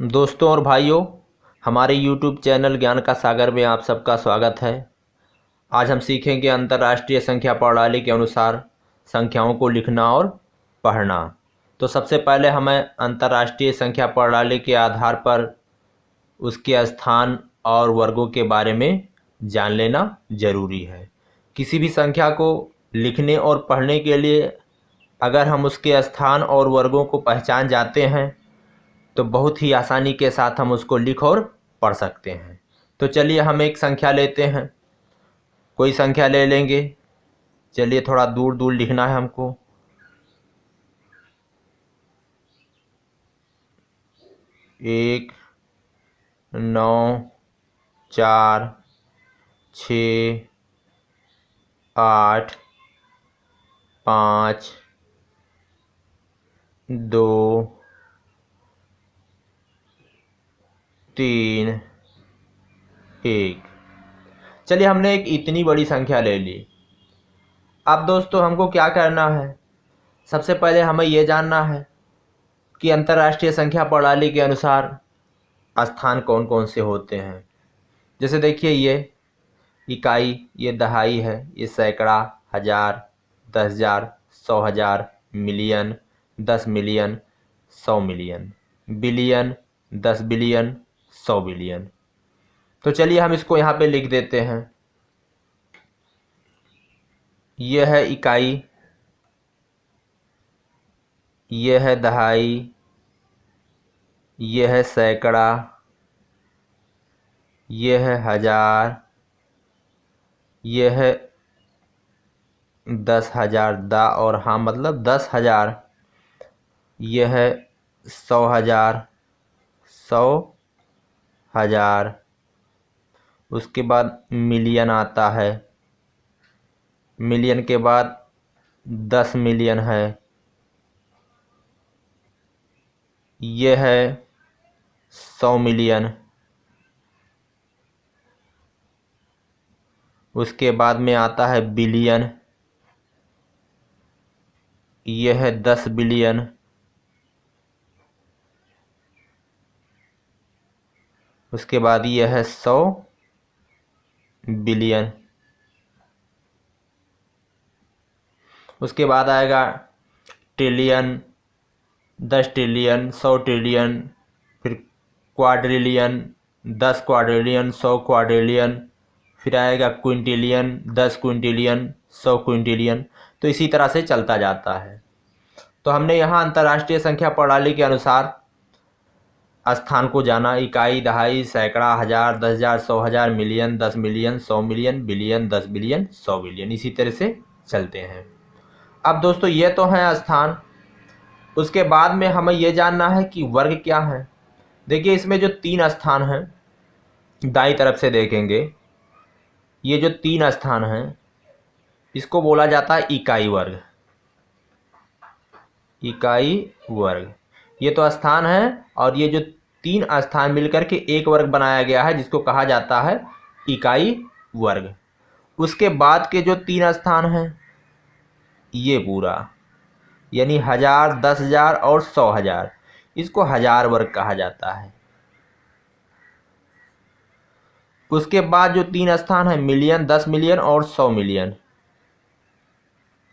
दोस्तों और भाइयों, हमारे YouTube चैनल ज्ञान का सागर में आप सबका स्वागत है। आज हम सीखेंगे अंतर्राष्ट्रीय संख्या प्रणाली के अनुसार संख्याओं को लिखना और पढ़ना। तो सबसे पहले हमें अंतर्राष्ट्रीय संख्या प्रणाली के आधार पर उसके स्थान और वर्गों के बारे में जान लेना ज़रूरी है। किसी भी संख्या को लिखने और पढ़ने के लिए अगर हम उसके स्थान और वर्गों को पहचान जाते हैं तो बहुत ही आसानी के साथ हम उसको लिख और पढ़ सकते हैं। तो चलिए हम एक संख्या लेते हैं, कोई संख्या ले लेंगे। चलिए थोड़ा दूर दूर लिखना है हमको। 1 9 4 6 8 5 2 3 1। चलिए हमने एक इतनी बड़ी संख्या ले ली। अब दोस्तों हमको क्या करना है, सबसे पहले हमें ये जानना है कि अंतर्राष्ट्रीय संख्या प्रणाली के अनुसार स्थान कौन कौन से होते हैं। जैसे देखिए, ये इकाई, ये दहाई है, ये सैकड़ा, हज़ार, 10,000, 100,000, million, 10 million, 100 million, billion, 10 billion, 100 billion. तो चलिए हम इसको यहाँ पे लिख देते हैं। यह है इकाई, यह है दहाई, यह है सैकड़ा, यह है हज़ार, यह है 10,000, दा और हाँ मतलब 10,000, यह है 100,000, 100,000। उसके बाद मिलियन आता है, मिलियन के बाद 10 मिलियन है, यह है 100 मिलियन। उसके बाद में आता है बिलियन, यह है 10 बिलियन। उसके बाद यह है 100 बिलियन। उसके बाद आएगा ट्रिलियन, 10 ट्रिलियन, 100 ट्रिलियन, फिर क्वाड्रिलियन, 10 क्वाड्रिलियन, 100 क्वाड्रिलियन, फिर आएगा क्विंटिलियन, 10 क्विंटिलियन, 100 क्विंटिलियन। तो इसी तरह से चलता जाता है। तो हमने यहाँ अंतर्राष्ट्रीय संख्या प्रणाली के अनुसार स्थान को जाना, इकाई, दहाई, सैकड़ा, हज़ार, 10,000, 100,000, million, 10 million, 100 million, billion, 10 billion, 100 billion. इसी तरह से चलते हैं। अब दोस्तों ये तो है स्थान। उसके बाद में हमें यह जानना है कि वर्ग क्या है। देखिए इसमें जो 3 स्थान हैं, दाईं तरफ से देखेंगे, ये जो 3 स्थान हैं इसको बोला जाता है इकाई वर्ग। इकाई वर्ग ये तो स्थान है, और ये जो 3 स्थान मिलकर के एक वर्ग बनाया गया है जिसको कहा जाता है इकाई वर्ग। उसके बाद के जो 3 स्थान हैं ये पूरा, यानी 1,000, 10,000 और 100,000, इसको हज़ार वर्ग कहा जाता है। उसके बाद जो 3 स्थान है मिलियन, 10 मिलियन और 100 मिलियन,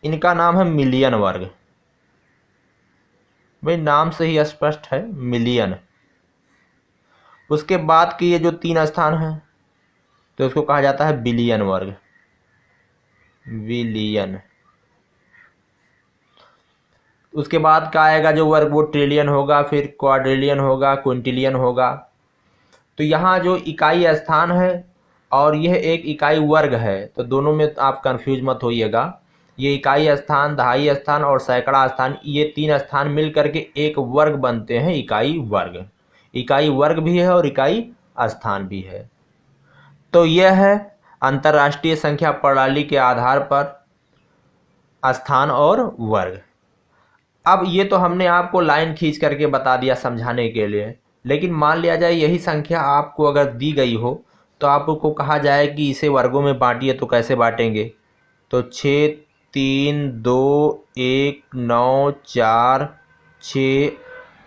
इनका नाम है मिलियन वर्ग। भाई नाम से ही स्पष्ट है, मिलियन। उसके बाद के ये जो 3 स्थान हैं तो इसको कहा जाता है बिलियन वर्ग, बिलियन। उसके बाद का आएगा जो वर्ग वो ट्रिलियन होगा, फिर क्वाड्रिलियन होगा, क्विंटिलियन होगा। तो यहाँ जो इकाई स्थान है और यह एक इकाई वर्ग है, तो दोनों में आप कंफ्यूज मत होइएगा। ये इकाई स्थान, दहाई स्थान और सैकड़ा स्थान, ये 3 स्थान मिल करके एक वर्ग बनते हैं, इकाई वर्ग। इकाई वर्ग भी है और इकाई स्थान भी है। तो यह है अंतर्राष्ट्रीय संख्या प्रणाली के आधार पर स्थान और वर्ग। अब ये तो हमने आपको लाइन खींच करके बता दिया समझाने के लिए, लेकिन मान लिया जाए यही संख्या आपको अगर दी गई हो तो आपको कहा जाए कि इसे वर्गों में बांटिए, तो कैसे बांटेंगे? तो 6 3 2 1 9 4 6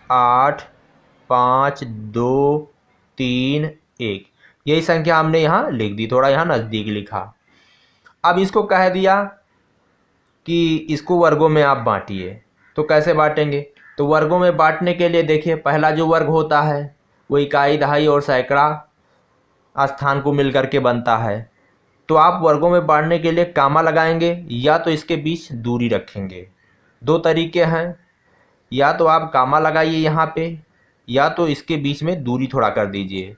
8 5 2 3 1, यही संख्या हमने यहाँ लिख दी, थोड़ा यहाँ नज़दीक लिखा। अब इसको कह दिया कि इसको वर्गों में आप बांटिए। तो कैसे बांटेंगे? तो वर्गों में बांटने के लिए देखिए, पहला जो वर्ग होता है वो इकाई, दहाई और सैकड़ा स्थान को मिलकर के बनता है। तो आप वर्गों में बांटने के लिए कामा लगाएंगे या तो इसके बीच दूरी रखेंगे। दो तरीके हैं, या तो आप कामा लगाइए यहाँ पे, या तो इसके बीच में दूरी थोड़ा कर दीजिए।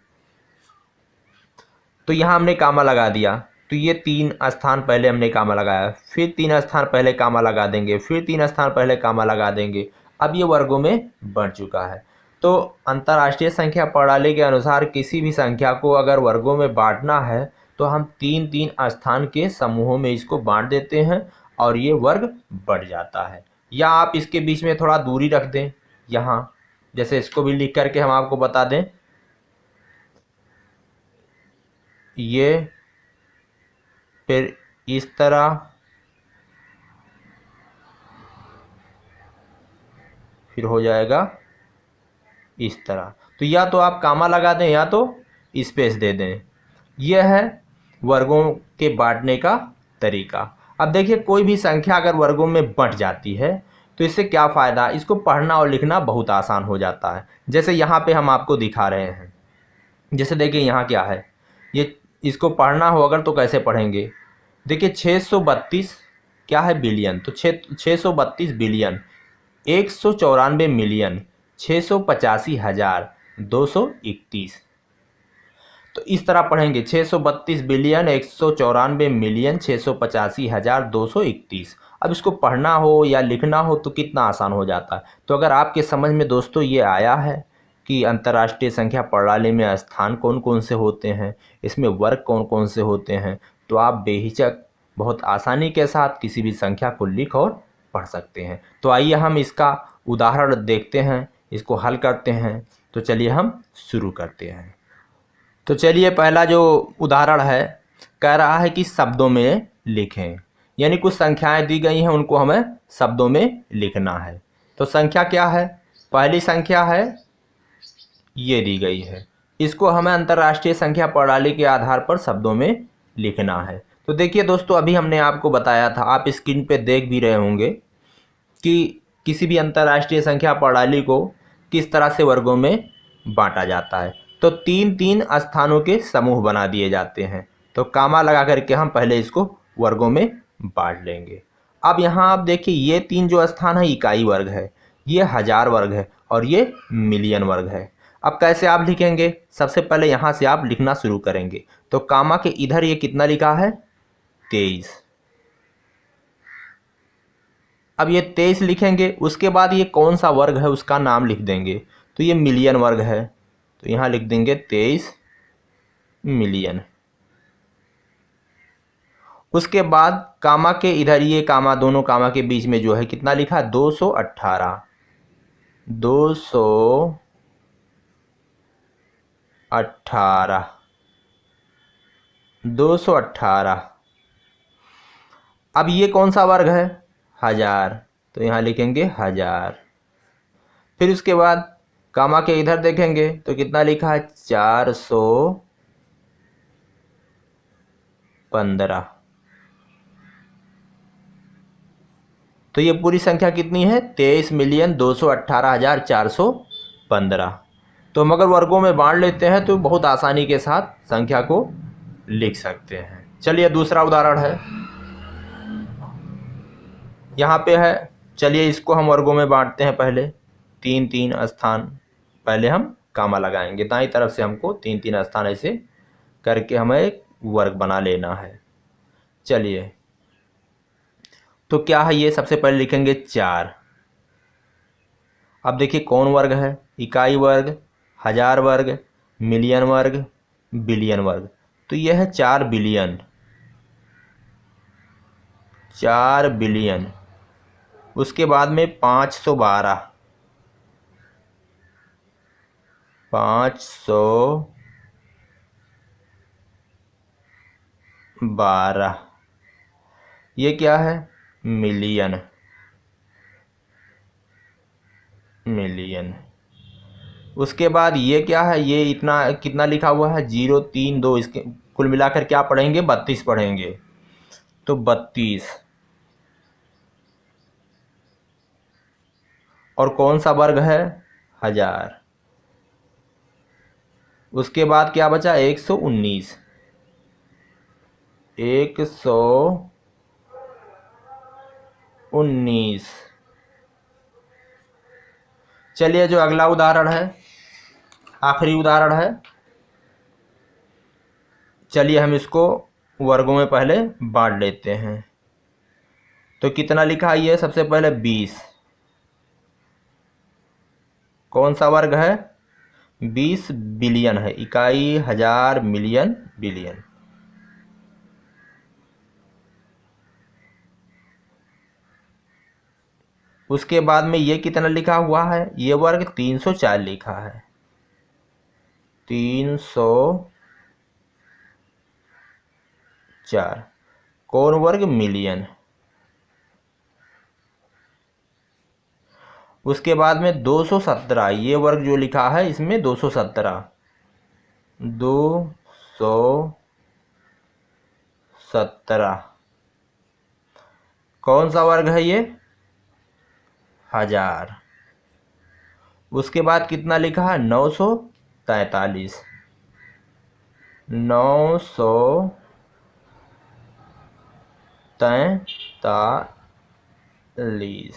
तो यहाँ हमने कामा लगा दिया, तो ये 3 स्थान पहले हमने कामा लगाया, फिर 3 स्थान पहले कामा लगा देंगे, फिर 3 स्थान पहले कामा लगा देंगे। अब ये वर्गों में बढ़ चुका है। तो अंतर्राष्ट्रीय संख्या प्रणाली के अनुसार किसी भी संख्या को अगर वर्गों में बांटना है तो हम 3-3 स्थान के समूहों में इसको बांट देते हैं और ये वर्ग बढ़ जाता है। या आप इसके बीच में थोड़ा दूरी रख दें यहाँ, जैसे इसको भी लिख करके हम आपको बता दें, ये फिर इस तरह, फिर हो जाएगा इस तरह। तो या तो आप कामा लगा दें या तो स्पेस दे दें। यह है वर्गों के बांटने का तरीका। अब देखिए, कोई भी संख्या अगर वर्गों में बंट जाती है तो इससे क्या फ़ायदा, इसको पढ़ना और लिखना बहुत आसान हो जाता है। जैसे यहाँ पे हम आपको दिखा रहे हैं, जैसे देखिए यहाँ क्या है, ये इसको पढ़ना हो अगर तो कैसे पढ़ेंगे। देखिए 632 क्या है, बिलियन। तो 632 बिलियन, 194 मिलियन, 685,231। तो इस तरह पढ़ेंगे, 632 बिलियन, 194 मिलियन, 685,231। अब इसको पढ़ना हो या लिखना हो तो कितना आसान हो जाता है। तो अगर आपके समझ में दोस्तों ये आया है कि अंतर्राष्ट्रीय संख्या प्रणाली में स्थान कौन कौन से होते हैं, इसमें वर्ग कौन कौन से होते हैं, तो आप बेहिचक बहुत आसानी के साथ किसी भी संख्या को लिख और पढ़ सकते हैं। तो आइए हम इसका उदाहरण देखते हैं, इसको हल करते हैं। तो चलिए हम शुरू करते हैं। तो चलिए, पहला जो उदाहरण है कह रहा है कि शब्दों में लिखें, यानी कुछ संख्याएं दी गई हैं, उनको हमें शब्दों में लिखना है। तो संख्या क्या है, पहली संख्या है ये दी गई है, इसको हमें अंतर्राष्ट्रीय संख्या प्रणाली के आधार पर शब्दों में लिखना है। तो देखिए दोस्तों, अभी हमने आपको बताया था, आप स्क्रीन पे देख भी रहे होंगे कि किसी भी अंतर्राष्ट्रीय संख्या प्रणाली को किस तरह से वर्गों में बांटा जाता है। तो 3-3 स्थानों के समूह बना दिए जाते हैं। तो कामा लगा करके हम पहले इसको वर्गों में बांट लेंगे। अब यहाँ आप देखिए, ये 3 जो स्थान है इकाई वर्ग है, ये हजार वर्ग है और ये मिलियन वर्ग है। अब कैसे आप लिखेंगे, सबसे पहले यहाँ से आप लिखना शुरू करेंगे। तो कामा के इधर ये कितना लिखा है, 23। अब ये 23 लिखेंगे, उसके बाद ये कौन सा वर्ग है उसका नाम लिख देंगे। तो ये मिलियन वर्ग है, तो यहाँ लिख देंगे 23 मिलियन। उसके बाद कामा के इधर ये कामा, दोनों कामा के बीच में जो है कितना लिखा है, 218। 218। अब ये कौन सा वर्ग है, हजार, तो यहाँ लिखेंगे हजार। फिर उसके बाद कामा के इधर देखेंगे तो कितना लिखा है, 415। तो ये पूरी संख्या कितनी है, 23,218,415। तो हम अगर वर्गों में बांट लेते हैं तो बहुत आसानी के साथ संख्या को लिख सकते हैं। चलिए दूसरा उदाहरण है, यहाँ पे है। चलिए इसको हम वर्गों में बांटते हैं। पहले 3-3 स्थान पहले हम कामा लगाएंगे, दाईं तरफ से हमको 3-3 स्थान ऐसे करके हमें एक वर्ग बना लेना है। चलिए, तो क्या है ये, सबसे पहले लिखेंगे 4। अब देखिए कौन वर्ग है, इकाई वर्ग, हजार वर्ग, मिलियन वर्ग, बिलियन वर्ग। तो यह है 4 बिलियन। 4 बिलियन। उसके बाद में 512। 512। ये क्या है, मिलियन। उसके बाद ये क्या है, ये इतना कितना लिखा हुआ है 0 3 2, इसके कुल मिलाकर क्या पढ़ेंगे 32 पढ़ेंगे। तो 32 और कौन सा वर्ग है 1000। उसके बाद क्या बचा 119, 119। चलिए जो अगला उदाहरण है, आखिरी उदाहरण है, चलिए हम इसको वर्गों में पहले बांट लेते हैं। तो कितना लिखा है ये, सबसे पहले 20, कौन सा वर्ग है 20 बिलियन है, इकाई, हजार, मिलियन, बिलियन। उसके बाद में ये कितना लिखा हुआ है, ये वर्ग 304 लिखा है, 304, कौन वर्ग मिलियन। उसके बाद में 217, ये वर्ग जो लिखा है इसमें 217, 217 कौन सा वर्ग है ये 1000। उसके बाद कितना लिखा है 943, 943।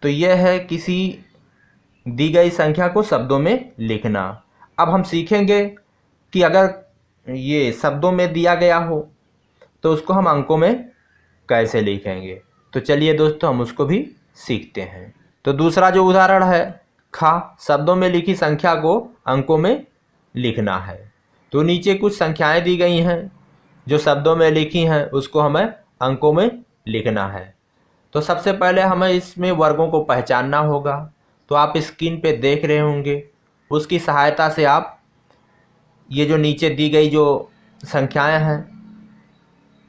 तो यह है किसी दी गई संख्या को शब्दों में लिखना। अब हम सीखेंगे कि अगर ये शब्दों में दिया गया हो तो उसको हम अंकों में कैसे लिखेंगे। तो चलिए दोस्तों हम उसको भी सीखते हैं। तो दूसरा जो उदाहरण है, खा शब्दों में लिखी संख्या को अंकों में लिखना है। तो नीचे कुछ संख्याएं दी गई हैं जो शब्दों में लिखी हैं, उसको हमें अंकों में लिखना है। तो सबसे पहले हमें इसमें वर्गों को पहचानना होगा। तो आप स्क्रीन पे देख रहे होंगे, उसकी सहायता से आप ये जो नीचे दी गई जो संख्याएं हैं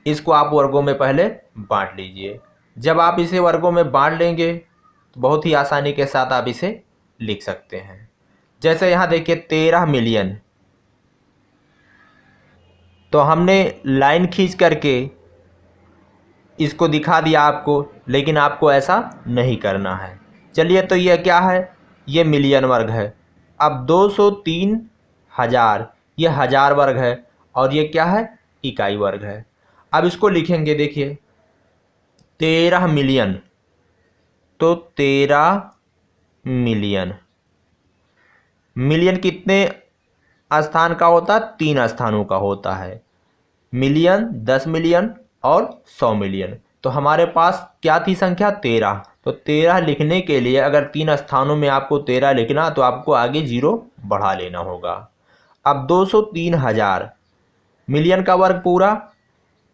इसको आप वर्गों में पहले बांट लीजिए। जब आप इसे वर्गों में बांट लेंगे तो बहुत ही आसानी के साथ आप इसे लिख सकते हैं। जैसे यहाँ देखिए 13 मिलियन, तो हमने लाइन खींच करके इसको दिखा दिया आपको, लेकिन आपको ऐसा नहीं करना है। चलिए तो ये क्या है, ये मिलियन वर्ग है। अब 203,000 ये हजार वर्ग है और ये क्या है इकाई वर्ग है। अब इसको लिखेंगे, देखिए 13 मिलियन, तो 13 मिलियन, मिलियन कितने स्थान का होता है 3 स्थानों का होता है, मिलियन, 10 मिलियन और 100 मिलियन। तो हमारे पास क्या थी संख्या 13। तो 13 लिखने के लिए अगर 3 स्थानों में आपको 13 लिखना तो आपको आगे 0 बढ़ा लेना होगा। अब 203,000 मिलियन का वर्ग पूरा,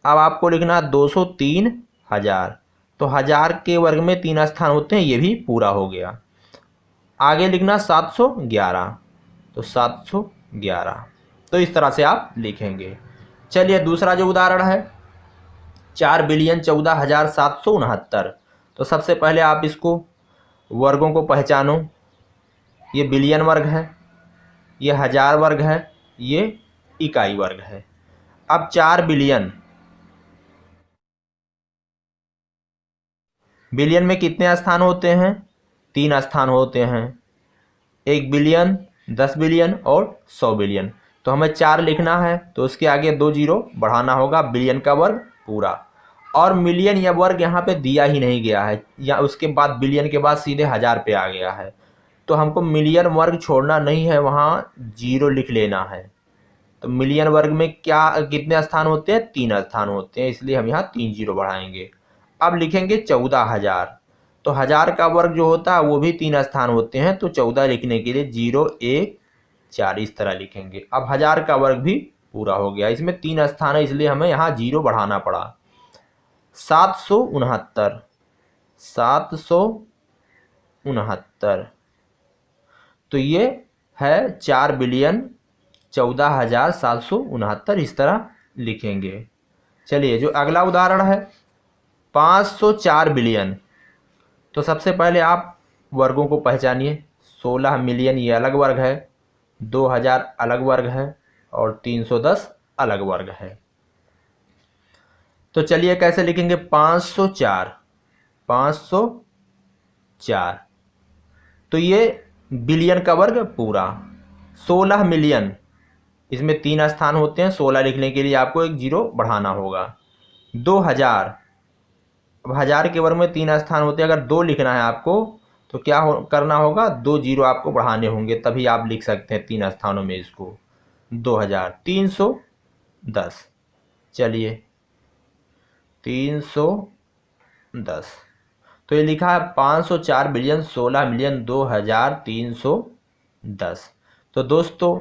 अब आपको लिखना 203,000। तो 1000 के वर्ग में 3 स्थान होते हैं, ये भी पूरा हो गया। आगे लिखना 711, तो 711। तो इस तरह से आप लिखेंगे। चलिए दूसरा जो उदाहरण है 4,14,769। तो सबसे पहले आप इसको वर्गों को पहचानो। ये बिलियन वर्ग है, ये हजार वर्ग है, ये इकाई वर्ग है। अब 4 बिलियन, बिलियन में कितने स्थान होते हैं 3 स्थान होते हैं, 1 बिलियन, 10 बिलियन और 100 बिलियन। तो हमें 4 लिखना है तो उसके आगे 2 0 बढ़ाना होगा, बिलियन का वर्ग पूरा। और मिलियन या वर्ग यहाँ पे दिया ही नहीं गया है, या उसके बाद बिलियन के बाद सीधे हजार पे आ गया है। तो हमको मिलियन वर्ग छोड़ना नहीं है, वहाँ 0 लिख लेना है। तो मिलियन वर्ग में क्या कितने स्थान होते हैं 3 स्थान होते हैं, इसलिए हम यहाँ 3 0 बढ़ाएंगे। अब लिखेंगे 14,000। तो हजार का वर्ग जो होता है वो भी 3 स्थान होते हैं, तो 14 लिखने के लिए 0 1 4 इस तरह लिखेंगे। अब हजार का वर्ग भी पूरा हो गया, इसमें 3 स्थान है इसलिए हमें यहाँ 0 बढ़ाना पड़ा। 769, 769। तो ये है 4 बिलियन 14,769, इस तरह लिखेंगे। चलिए जो अगला उदाहरण है 504 बिलियन। तो सबसे पहले आप वर्गों को पहचानिए। 16 मिलियन ये अलग वर्ग है, 2000 अलग वर्ग है और 310 अलग वर्ग है। तो चलिए कैसे लिखेंगे, 504, 504। तो ये बिलियन का वर्ग पूरा। 16 मिलियन, इसमें 3 स्थान होते हैं, 16 लिखने के लिए आपको एक जीरो बढ़ाना होगा। 2000, अब हजार के वर्ग में 3 स्थान होते हैं, अगर 2 लिखना है आपको तो क्या करना होगा, 2 जीरो आपको बढ़ाने होंगे, तभी आप लिख सकते हैं 3 स्थानों में इसको। 2000, 310, चलिए 310। तो ये लिखा है 504 बिलियन 16 मिलियन 2310। तो दोस्तों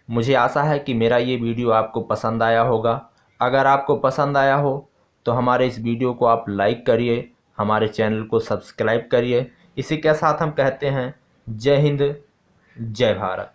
मुझे आशा है कि मेरा ये वीडियो आपको पसंद आया होगा। अगर आपको पसंद आया हो तो हमारे इस वीडियो को आप लाइक करिए, हमारे चैनल को सब्सक्राइब करिए। इसी के साथ हम कहते हैं जय हिंद, जय भारत।